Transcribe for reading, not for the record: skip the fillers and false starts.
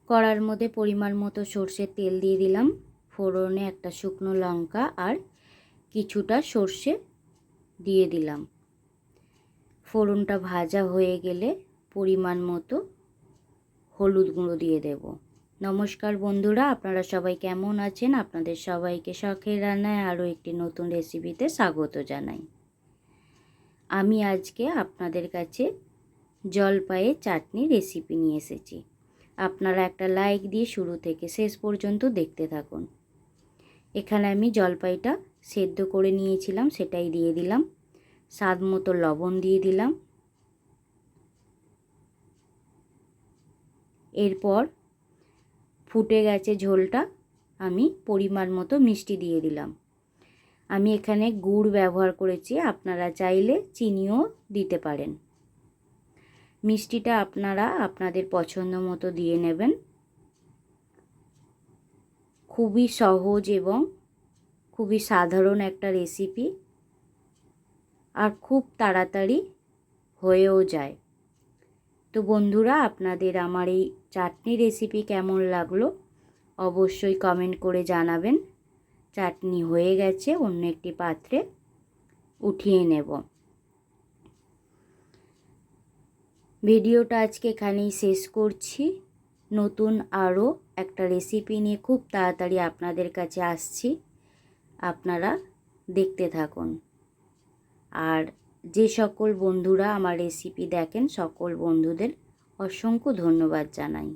কড়ার মধ্যে পরিমাণ মতো সর্ষের তেল দিয়ে দিলাম, ফোড়নে একটা শুকনো লঙ্কা আর কিছুটা সর্ষে দিয়ে দিলাম। ফোড়নটা ভাজা হয়ে গেলে পরিমাণ মতো হলুদ গুঁড়ো দিয়ে দেব। নমস্কার বন্ধুরা, আপনারা সবাই কেমন আছেন? আপনাদের সবাইকে শখের রান্নায় আরও একটি নতুন রেসিপিতে স্বাগত জানাই। আমি আজকে আপনাদের কাছে জলপাইয়ের চাটনি রেসিপি নিয়ে এসেছি। আপনারা একটা লাইক দিয়ে শুরু থেকে শেষ পর্যন্ত দেখতে থাকুন। এখানে আমি জলপাইটা সেদ্ধ করে নিয়েছিলাম, সেটাই দিয়ে দিলাম। স্বাদ মতো লবণ দিয়ে দিলাম। এরপর ফুটে গেছে ঝোলটা, আমি পরিমাণ মতো মিষ্টি দিয়ে দিলাম। আমি এখানে গুড় ব্যবহার করেছি, আপনারা চাইলে চিনিও দিতে পারেন। মিষ্টিটা আপনারা আপনাদের পছন্দ মতো দিয়ে নেবেন। খুবই সহজ এবং খুবই সাধারণ একটা রেসিপি, আর খুব তাড়াতাড়ি হয়েও যায়। তো বন্ধুরা, আপনাদের আমার এই চাটনি রেসিপি কেমন লাগলো অবশ্যই কমেন্ট করে জানাবেন। চাটনি হয়ে গেছে, অন্য একটি পাত্রে উঠিয়ে নেব। ভিডিওটা আজকে এখানেই শেষ করছি। নতুন আরও একটা রেসিপি নিয়ে খুব তাড়াতাড়ি আপনাদের কাছে আসছি, আপনারা দেখতে থাকুন। আর যে সকল বন্ধুরা আমার রেসিপি দেখেন সকল বন্ধুদের অসংখ্য ধন্যবাদ জানাই।